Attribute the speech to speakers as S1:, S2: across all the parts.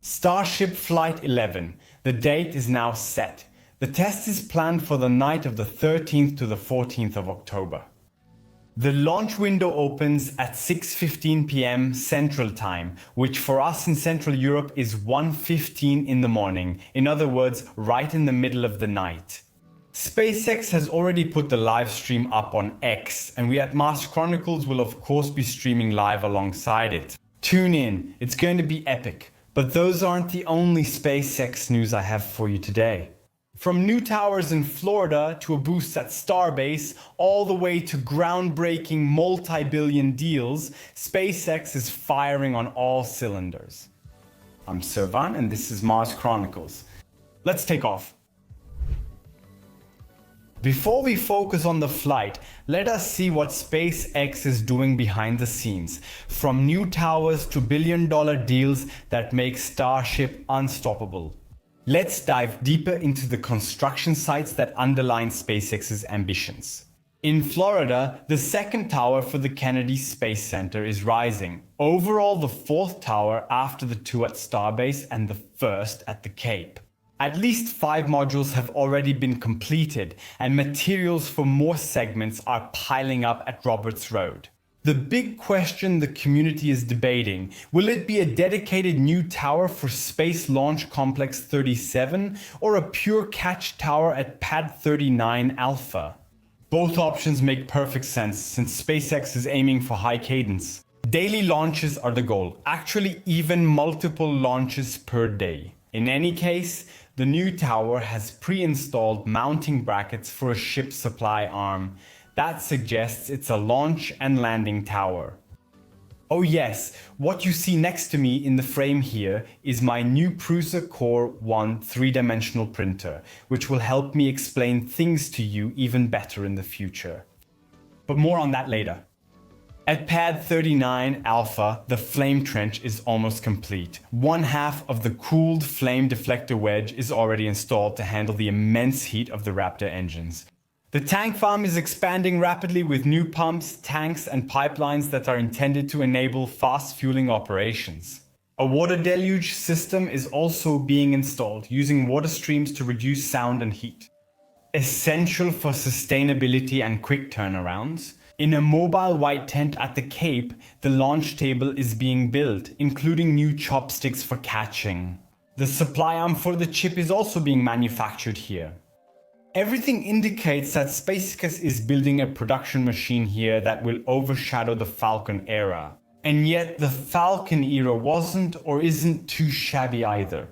S1: Starship Flight 11. The date is now set. The test is planned for the night of the 13th to the 14th of October. The launch window opens at 6:15 p.m. Central Time, which for us in Central Europe is 1:15 in the morning. In other words, right in the middle of the night. SpaceX has already put the live stream up on X, and we at Mars Chronicles will of course be streaming live alongside it. Tune in, it's going to be epic. But those aren't the only SpaceX news I have for you today. From new towers in Florida to a boost at Starbase, all the way to groundbreaking multi-billion deals, SpaceX is firing on all cylinders. I'm Servan and this is Mars Chronicles. Let's take off. Before we focus on the flight, let us see what SpaceX is doing behind the scenes, from new towers to billion-dollar deals that make Starship unstoppable. Let's dive deeper into the construction sites that underline SpaceX's ambitions. In Florida, the second tower for the Kennedy Space Center is rising. Overall, the fourth tower after the two at Starbase and the first at the Cape. At least 5 modules have already been completed, and materials for more segments are piling up at Roberts Road. The big question the community is debating: will it be a dedicated new tower for Space Launch Complex 37 or a pure catch tower at Pad 39 Alpha? Both options make perfect sense since SpaceX is aiming for high cadence. Daily launches are the goal, actually even multiple launches per day. In any case, the new tower has pre-installed mounting brackets for a ship supply arm. That suggests it's a launch and landing tower. Oh yes, what you see next to me in the frame here is my new Prusa Core 1 3-dimensional printer, which will help me explain things to you even better in the future. But more on that later. At Pad 39 Alpha, the flame trench is almost complete. One half of the cooled flame deflector wedge is already installed to handle the immense heat of the Raptor engines. The tank farm is expanding rapidly with new pumps, tanks, and pipelines that are intended to enable fast fueling operations. A water deluge system is also being installed, using water streams to reduce sound and heat. Essential for sustainability and quick turnarounds. In a mobile white tent at the Cape, the launch table is being built, including new chopsticks for catching. The supply arm for the chip is also being manufactured here. Everything indicates that SpaceX is building a production machine here that will overshadow the Falcon era. And yet the Falcon era wasn't or isn't too shabby either.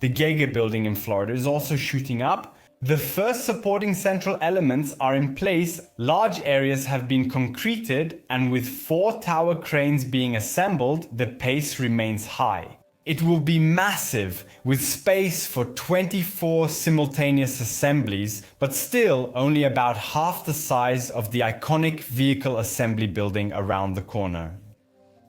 S1: The Giga building in Florida is also shooting up. The first supporting central elements are in place, large areas have been concreted, and with 4 tower cranes being assembled, the pace remains high. It will be massive, with space for 24 simultaneous assemblies, but still only about half the size of the iconic vehicle assembly building around the corner.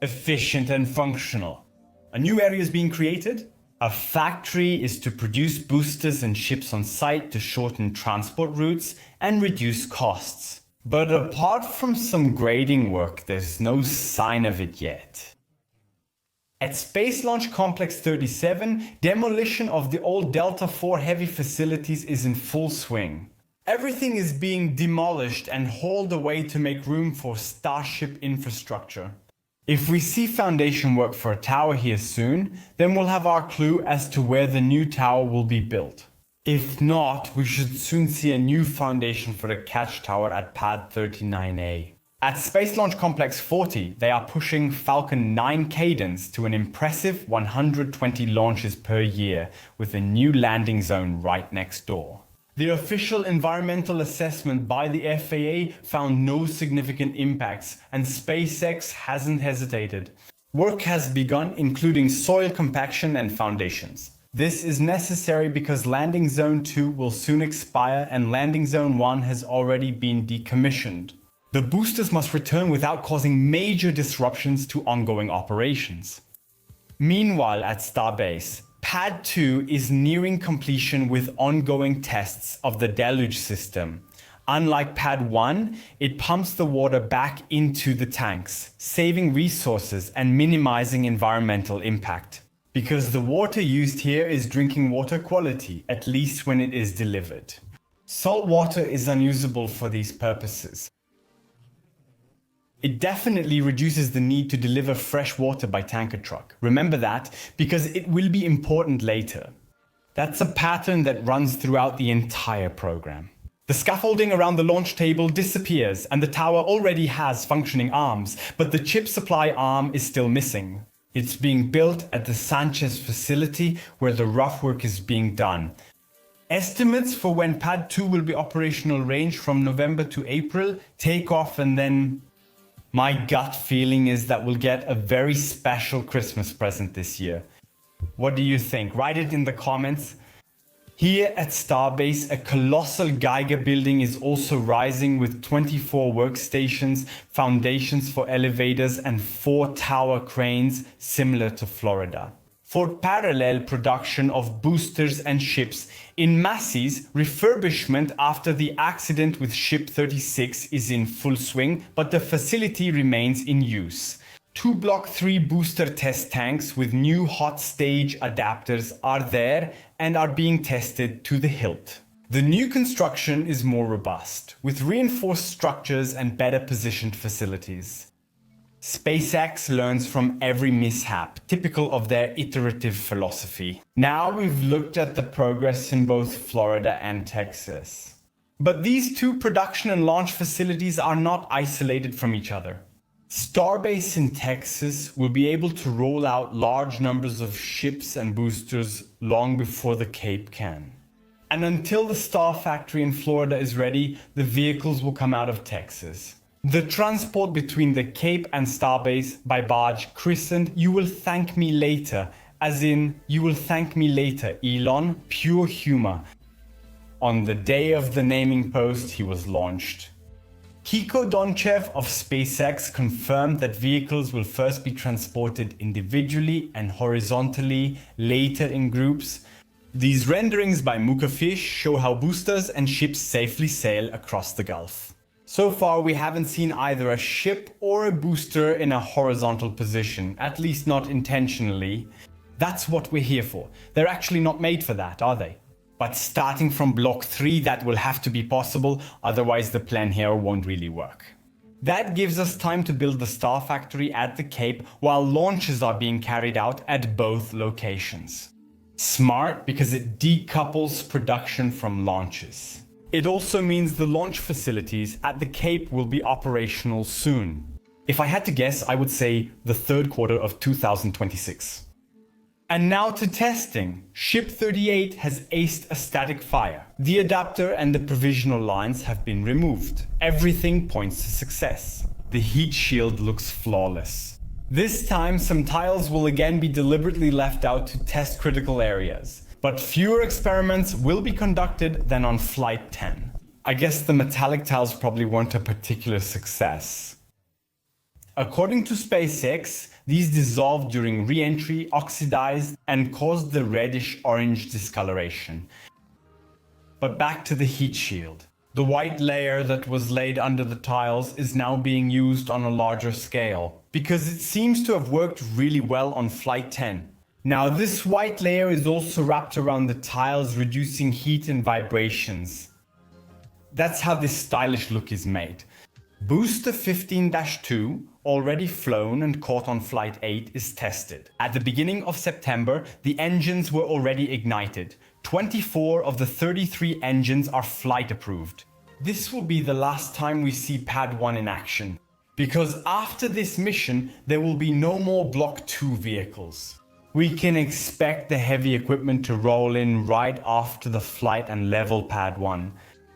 S1: Efficient and functional. A new area is being created. A factory is to produce boosters and ships on site to shorten transport routes and reduce costs. But apart from some grading work, there's no sign of it yet. At Space Launch Complex 37, demolition of the old Delta IV heavy facilities is in full swing. Everything is being demolished and hauled away to make room for Starship infrastructure. If we see foundation work for a tower here soon, then we'll have our clue as to where the new tower will be built. If not, we should soon see a new foundation for the catch tower at Pad 39A. At Space Launch Complex 40, they are pushing Falcon 9 cadence to an impressive 120 launches per year, with a new landing zone right next door. The official environmental assessment by the FAA found no significant impacts, and SpaceX hasn't hesitated. Work has begun, including soil compaction and foundations. This is necessary because Landing Zone 2 will soon expire and Landing Zone 1 has already been decommissioned. The boosters must return without causing major disruptions to ongoing operations. Meanwhile, at Starbase, Pad 2 is nearing completion with ongoing tests of the deluge system. Unlike Pad 1, it pumps the water back into the tanks, saving resources and minimizing environmental impact. because the water used here is drinking water quality, at least when it is delivered. Salt water is unusable for these purposes. It definitely reduces the need to deliver fresh water by tanker truck. Remember that, because it will be important later. That's a pattern that runs throughout the entire program. The scaffolding around the launch table disappears and the tower already has functioning arms, but the chip supply arm is still missing. It's being built at the Sanchez facility where the rough work is being done. Estimates for when Pad 2 will be operational range from November to April, take off, and then my gut feeling is that we'll get a very special Christmas present this year. What do you think? Write it in the comments. Here at Starbase, a colossal Geiger building is also rising with 24 workstations, foundations for elevators, and 4 tower cranes similar to Florida. For parallel production of boosters and ships, in Massey's, refurbishment after the accident with Ship 36 is in full swing, but the facility remains in use. 2 Block 3 booster test tanks with new hot stage adapters are there and are being tested to the hilt. The new construction is more robust, with reinforced structures and better positioned facilities. SpaceX learns from every mishap, typical of their iterative philosophy. Now we've looked at the progress in both Florida and Texas. But these 2 production and launch facilities are not isolated from each other. Starbase in Texas will be able to roll out large numbers of ships and boosters long before the Cape can. And until the Star Factory in Florida is ready, the vehicles will come out of Texas. The transport between the Cape and Starbase by barge, christened "You Will Thank Me Later," as in "You will thank me later, Elon," pure humor. On the day of the naming post, he was launched. Kiko Donchev of SpaceX confirmed that vehicles will first be transported individually and horizontally, later in groups. These renderings by Mukafish show how boosters and ships safely sail across the Gulf. So far, we haven't seen either a ship or a booster in a horizontal position, at least not intentionally. That's what we're here for. They're actually not made for that, are they? But starting from Block 3, that will have to be possible, otherwise the plan here won't really work. That gives us time to build the Star Factory at the Cape while launches are being carried out at both locations. Smart, because it decouples production from launches. It also means the launch facilities at the Cape will be operational soon. If I had to guess, I would say the third quarter of 2026. And now to testing. Ship 38 has aced a static fire. The adapter and the provisional lines have been removed. Everything points to success. The heat shield looks flawless. This time, some tiles will again be deliberately left out to test critical areas. But fewer experiments will be conducted than on Flight 10. I guess the metallic tiles probably weren't a particular success. According to SpaceX, these dissolved during re-entry, oxidized, and caused the reddish-orange discoloration. But back to the heat shield. The white layer that was laid under the tiles is now being used on a larger scale, because it seems to have worked really well on Flight 10. Now this white layer is also wrapped around the tiles, reducing heat and vibrations. That's how this stylish look is made. Booster 15-2, already flown and caught on Flight 8, is tested. At the beginning of September, the engines were already ignited. 24 of the 33 engines are flight approved. This will be the last time we see Pad 1 in action, because after this mission, there will be no more Block 2 vehicles. We can expect the heavy equipment to roll in right after the flight and level Pad 1.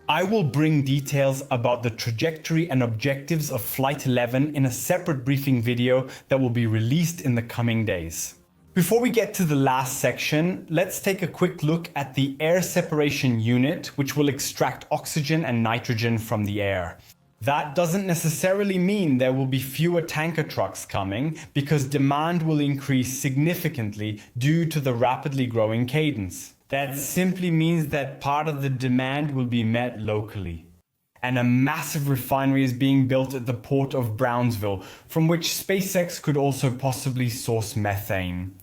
S1: I will bring details about the trajectory and objectives of Flight 11 in a separate briefing video that will be released in the coming days. Before we get to the last section, let's take a quick look at the air separation unit, which will extract oxygen and nitrogen from the air. That doesn't necessarily mean there will be fewer tanker trucks coming, because demand will increase significantly due to the rapidly growing cadence. That simply means that part of the demand will be met locally. And a massive refinery is being built at the port of Brownsville, from which SpaceX could also possibly source methane.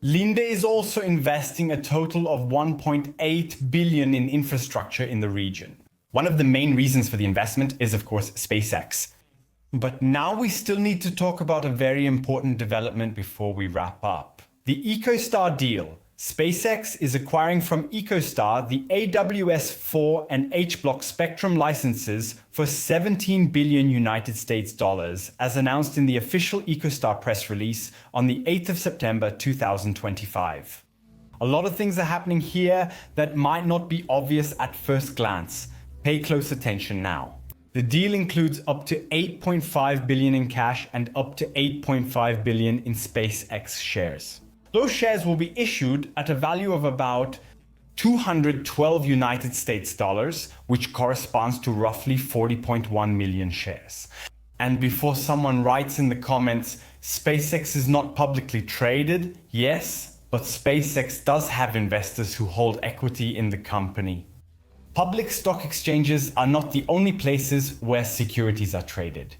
S1: Linde is also investing a total of 1.8 billion in infrastructure in the region. One of the main reasons for the investment is, of course, SpaceX. But now we still need to talk about a very important development before we wrap up. The EcoStar deal. SpaceX is acquiring from EcoStar the AWS-4 and H-Block spectrum licenses for 17 billion United States dollars, as announced in the official EcoStar press release on the 8th of September 2025. A lot of things are happening here that might not be obvious at first glance. Pay close attention now. The deal includes up to 8.5 billion in cash and up to 8.5 billion in SpaceX shares. Those shares will be issued at a value of about 212 United States dollars, which corresponds to roughly 40.1 million shares. And before someone writes in the comments, SpaceX is not publicly traded, yes, but SpaceX does have investors who hold equity in the company. Public stock exchanges are not the only places where securities are traded.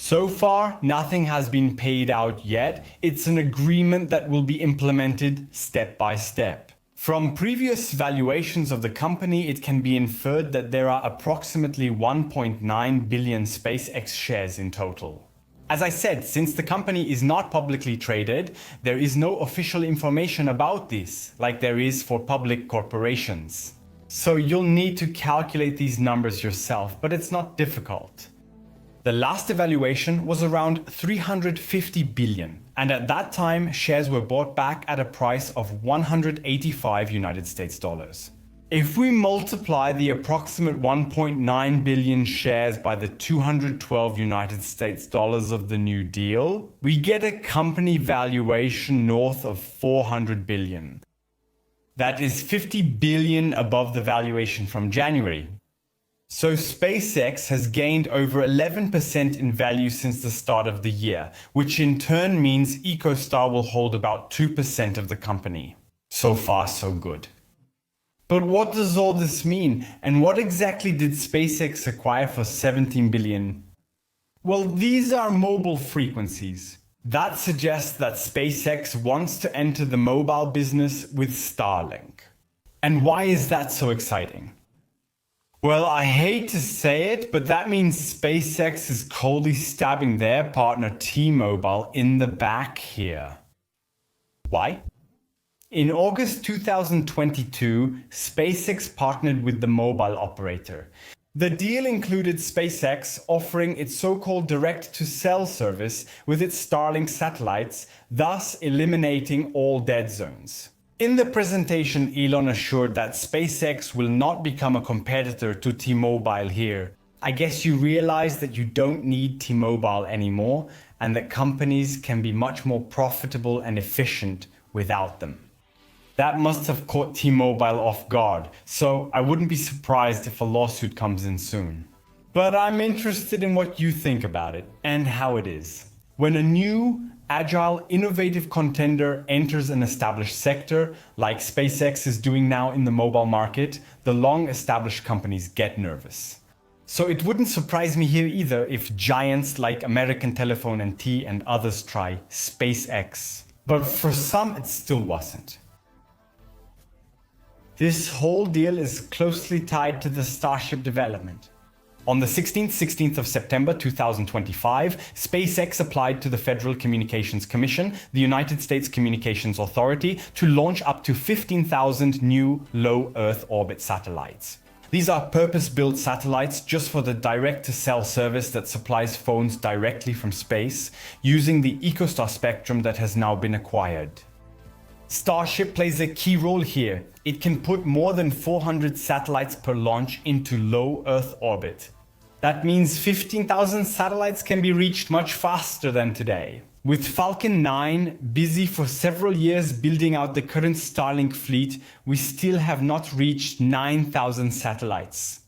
S1: So far, nothing has been paid out yet. It's an agreement that will be implemented step by step. From previous valuations of the company, it can be inferred that there are approximately 1.9 billion SpaceX shares in total. As I said, since the company is not publicly traded, there is no official information about this, like there is for public corporations. So you'll need to calculate these numbers yourself, but it's not difficult. The last evaluation was around 350 billion, and at that time shares were bought back at a price of 185 United States dollars. If we multiply the approximate 1.9 billion shares by the 212 United States dollars of the new deal, we get a company valuation north of 400 billion. That is 50 billion above the valuation from January. So SpaceX has gained over 11% in value since the start of the year, which in turn means EcoStar will hold about 2% of the company. So far, so good. But what does all this mean? And what exactly did SpaceX acquire for 17 billion? Well, these are mobile frequencies. That suggests that SpaceX wants to enter the mobile business with Starlink. And why is that so exciting? Well, I hate to say it, but that means SpaceX is coldly stabbing their partner T-Mobile in the back here. Why? In August 2022, SpaceX partnered with the mobile operator. The deal included SpaceX offering its so-called direct-to-cell service with its Starlink satellites, thus eliminating all dead zones. In the presentation, Elon assured that SpaceX will not become a competitor to T-Mobile here. I guess you realize that you don't need T-Mobile anymore and that companies can be much more profitable and efficient without them. That must have caught T-Mobile off guard, so I wouldn't be surprised if a lawsuit comes in soon. But I'm interested in what you think about it and how it is. When a new, agile, innovative contender enters an established sector, like SpaceX is doing now in the mobile market, the long-established companies get nervous. So it wouldn't surprise me here either if giants like American Telephone and T and others try SpaceX. But for some, it still wasn't. This whole deal is closely tied to the Starship development. On the 16th of September 2025, SpaceX applied to the Federal Communications Commission, the United States Communications Authority, to launch up to 15,000 new low Earth orbit satellites. These are purpose-built satellites just for the direct-to-cell service that supplies phones directly from space, using the EcoStar spectrum that has now been acquired. Starship plays a key role here. It can put more than 400 satellites per launch into low Earth orbit. That means 15,000 satellites can be reached much faster than today. With Falcon 9 busy for several years building out the current Starlink fleet, we still have not reached 9,000 satellites.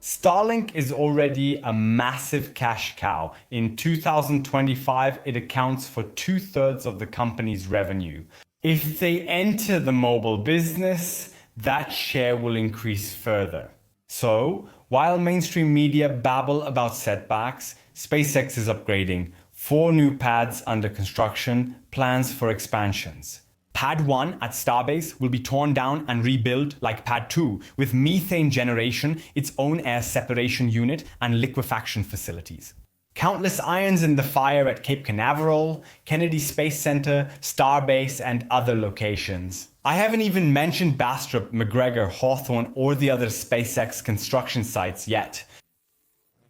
S1: Starlink is already a massive cash cow. In 2025, it accounts for 2/3 of the company's revenue. If they enter the mobile business, that share will increase further. So, while mainstream media babble about setbacks, SpaceX is upgrading. 4 new pads under construction, plans for expansions. Pad 1 at Starbase will be torn down and rebuilt like Pad 2, with methane generation, its own air separation unit, and liquefaction facilities. Countless irons in the fire at Cape Canaveral, Kennedy Space Center, Starbase, and other locations. I haven't even mentioned Bastrop, McGregor, Hawthorne, or the other SpaceX construction sites yet.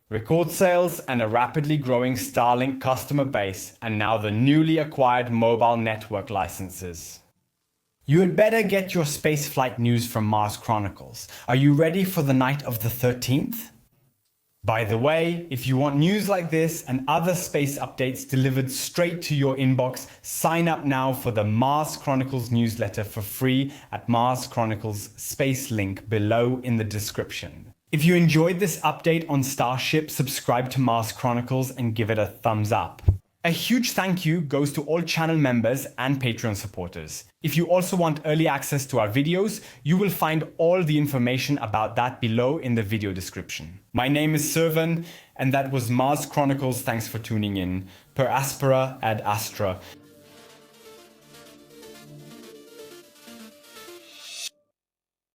S1: Record sales and a rapidly growing Starlink customer base, and now the newly acquired mobile network licenses. You had better get your spaceflight news from Mars Chronicles. Are you ready for the night of the 13th? By the way, if you want news like this and other space updates delivered straight to your inbox, sign up now for the Mars Chronicles newsletter for free at Mars Chronicles Space link below in the description. If you enjoyed this update on Starship, subscribe to Mars Chronicles and give it a thumbs up. A huge thank you goes to all channel members and Patreon supporters. If you also want early access to our videos, you will find all the information about that below in the video description. My name is Servan, and that was Mars Chronicles. Thanks for tuning in. Per aspera ad astra.